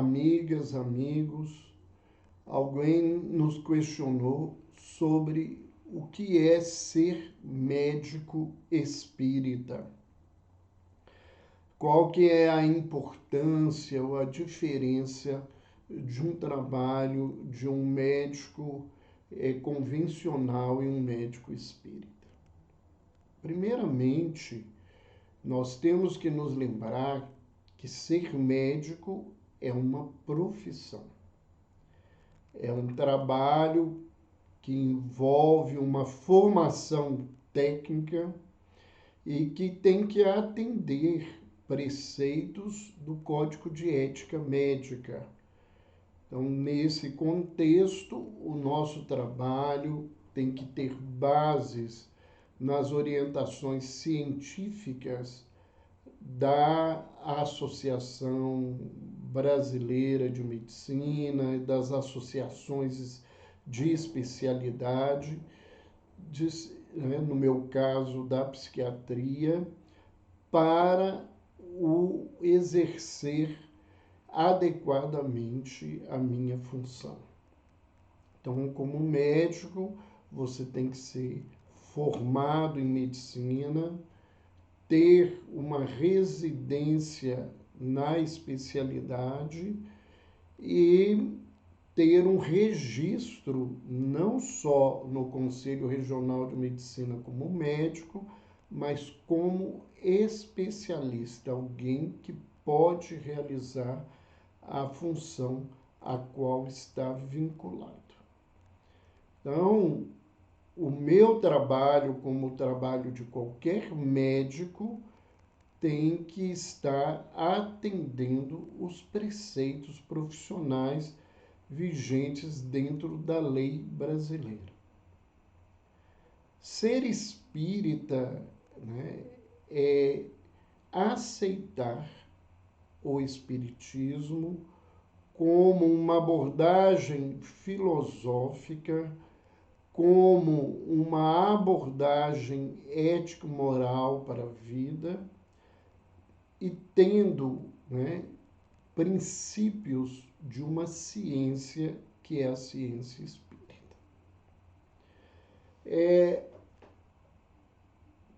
amigas, amigos, alguém nos questionou sobre o que é ser médico espírita. Qual que é a importância ou a diferença de um trabalho de um médico convencional e um médico espírita? Primeiramente, nós temos que nos lembrar que ser médico é uma profissão. É um trabalho que envolve uma formação técnica e que tem que atender preceitos do Código de Ética Médica. Então, nesse contexto, o nosso trabalho tem que ter bases nas orientações científicas da Associação Brasileira de Medicina e das associações de especialidade, no meu caso, da psiquiatria, para o exercer adequadamente a minha função. Então, como médico, você tem que ser formado em medicina, ter uma residência na especialidade e ter um registro não só no Conselho Regional de Medicina como médico, mas como especialista, alguém que pode realizar a função a qual está vinculado. Então, o meu trabalho, como o trabalho de qualquer médico, tem que estar atendendo os preceitos profissionais vigentes dentro da lei brasileira. Ser espírita, né, é aceitar o espiritismo como uma abordagem filosófica, como uma abordagem ético-moral para a vida e tendo, né, princípios de uma ciência que é a ciência espírita.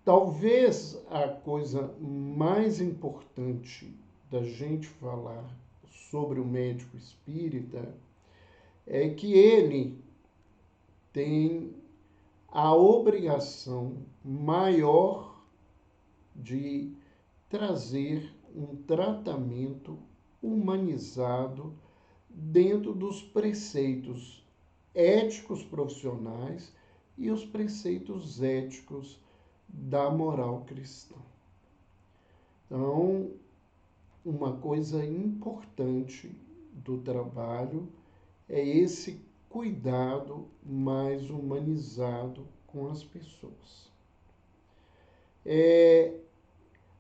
Talvez a coisa mais importante da gente falar sobre o médico espírita é que ele tem a obrigação maior de trazer um tratamento humanizado dentro dos preceitos éticos profissionais e os preceitos éticos da moral cristã. Então, uma coisa importante do trabalho é esse cuidado mais humanizado com as pessoas.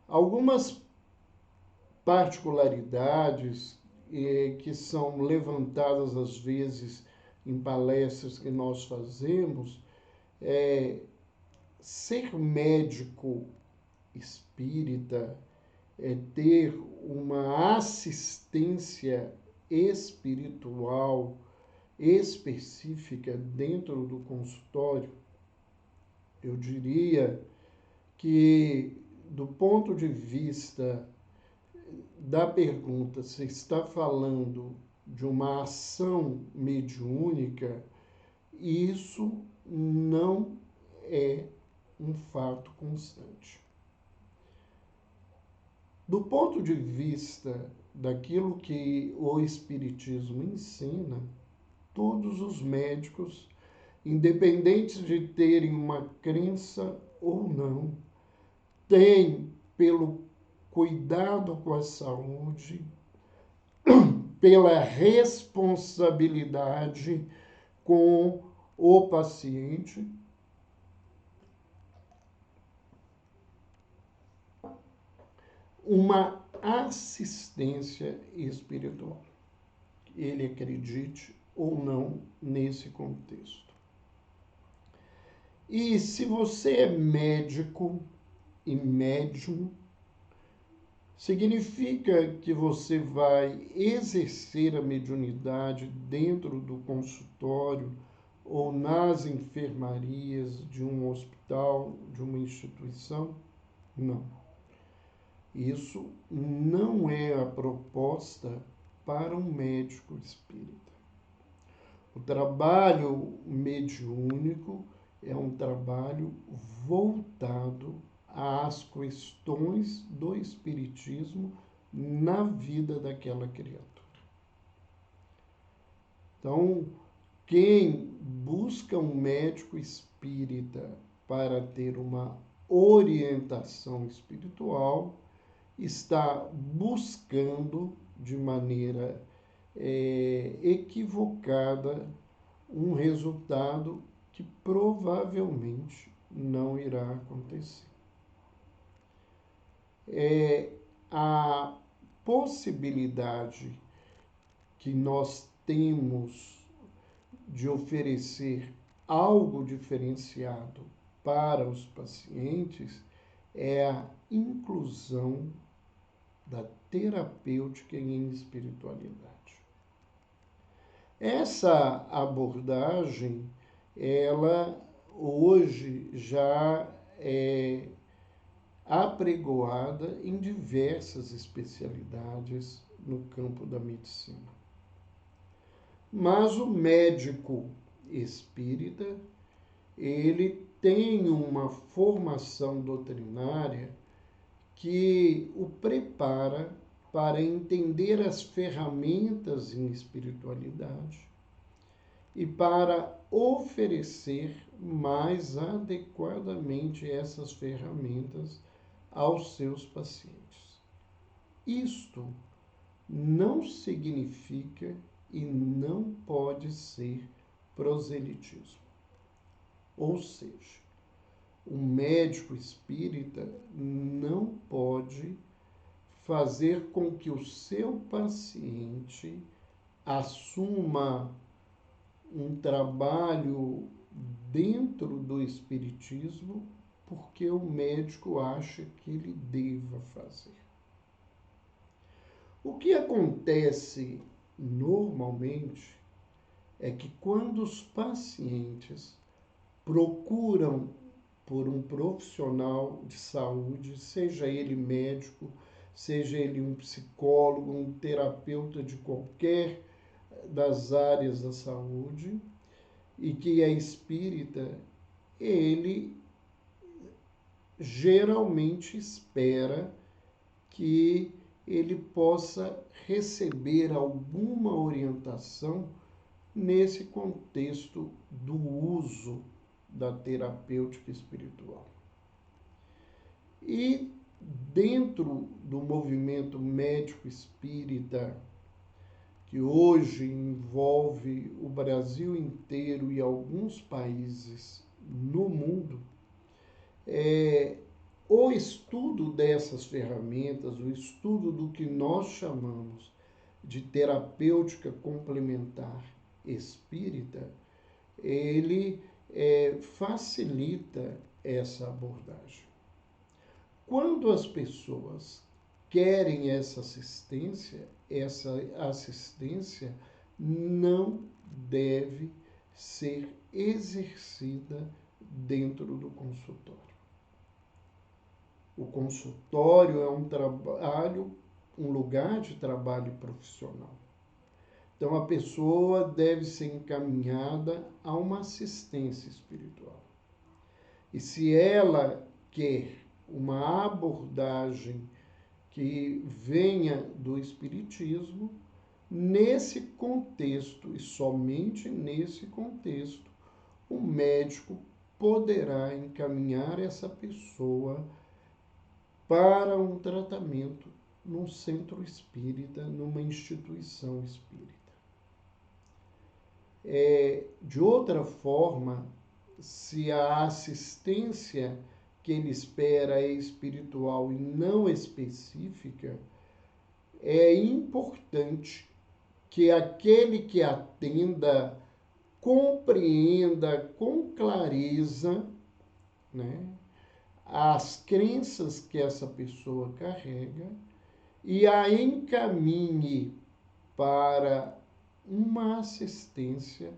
Algumas particularidades que são levantadas às vezes em palestras que nós fazemos ser médico espírita é ter uma assistência espiritual específica dentro do consultório. Eu diria que, do ponto de vista da pergunta se está falando de uma ação mediúnica, isso não é um fato constante. Do ponto de vista daquilo que o Espiritismo ensina, todos os médicos, independentes de terem uma crença ou não, têm, pelo cuidado com a saúde, pela responsabilidade com o paciente, uma assistência espiritual. Ele acredite ou não nesse contexto. E se você é médico e médium, Significa que você vai exercer a mediunidade dentro do consultório ou nas enfermarias de um hospital, de uma instituição? Não. Isso não é a proposta para um médico espírita. O trabalho mediúnico é um trabalho voltado às questões do espiritismo na vida daquela criatura. Então, quem busca um médico espírita para ter uma orientação espiritual está buscando de maneira equivocada um resultado que provavelmente não irá acontecer. A possibilidade que nós temos de oferecer algo diferenciado para os pacientes é a inclusão da terapêutica em espiritualidade. Essa abordagem, ela hoje já é apregoada em diversas especialidades no campo da medicina. Mas o médico espírita, ele tem uma formação doutrinária que o prepara para entender as ferramentas em espiritualidade e para oferecer mais adequadamente essas ferramentas aos seus pacientes. Isto não significa e não pode ser proselitismo. Ou seja, o médico espírita não pode fazer com que o seu paciente assuma um trabalho dentro do espiritismo porque o médico acha que ele deva fazer. O que acontece normalmente é que quando os pacientes procuram por um profissional de saúde, seja ele médico, seja ele um psicólogo, um terapeuta de qualquer das áreas da saúde, e que é espírita, ele geralmente espera que ele possa receber alguma orientação nesse contexto do uso da terapêutica espiritual. E dentro do movimento médico espírita, que hoje envolve o Brasil inteiro e alguns países no mundo, o estudo dessas ferramentas, o estudo do que nós chamamos de terapêutica complementar espírita, ele facilita essa abordagem. Quando as pessoas querem essa assistência não deve ser exercida dentro do consultório. O consultório é um lugar de trabalho profissional. Então, a pessoa deve ser encaminhada a uma assistência espiritual. E se ela quer uma abordagem que venha do espiritismo, nesse contexto, e somente nesse contexto, o médico poderá encaminhar essa pessoa para um tratamento num centro espírita, numa instituição espírita. De outra forma, se a assistência que ele espera é espiritual e não específica, é importante que aquele que atenda compreenda com clareza, né, as crenças que essa pessoa carrega e a encaminhe para uma assistência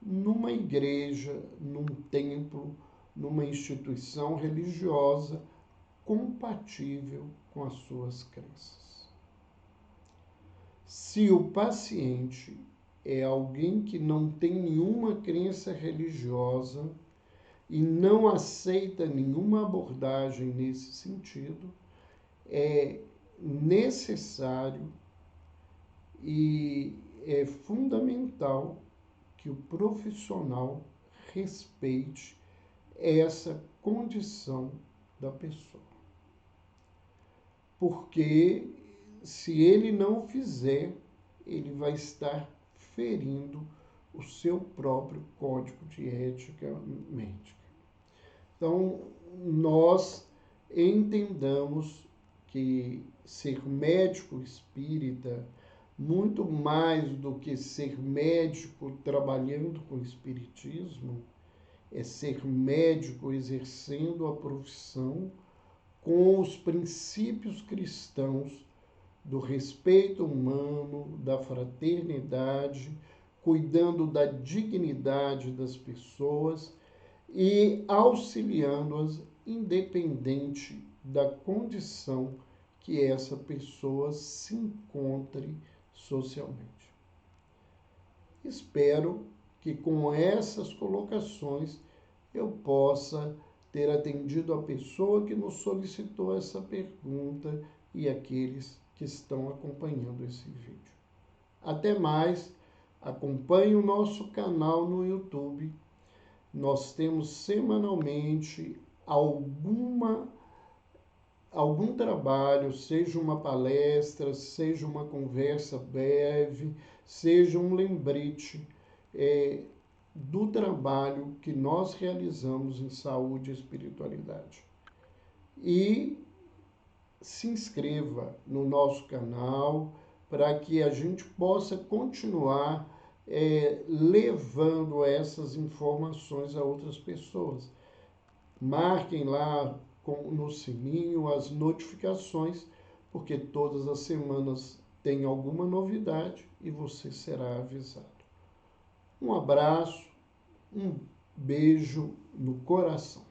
numa igreja, num templo, numa instituição religiosa compatível com as suas crenças. Se o paciente é alguém que não tem nenhuma crença religiosa e não aceita nenhuma abordagem nesse sentido, é necessário e é fundamental que o profissional respeite essa condição da pessoa. Porque se ele não fizer, ele vai estar ferindo o seu próprio código de ética médica. Então, nós entendamos que ser médico espírita, muito mais do que ser médico trabalhando com espiritismo, é ser médico exercendo a profissão com os princípios cristãos do respeito humano, da fraternidade, cuidando da dignidade das pessoas e auxiliando-as independente da condição que essa pessoa se encontre socialmente. Espero que com essas colocações eu possa ter atendido a pessoa que nos solicitou essa pergunta e aqueles que estão acompanhando esse vídeo. Até mais, acompanhe o nosso canal no YouTube. Nós temos semanalmente algum trabalho, seja uma palestra, seja uma conversa breve, seja um lembrete do trabalho que nós realizamos em saúde e espiritualidade. E se inscreva no nosso canal para que a gente possa continuar levando essas informações a outras pessoas. Marquem lá no sininho as notificações, porque todas as semanas tem alguma novidade e você será avisado. Um abraço, um beijo no coração.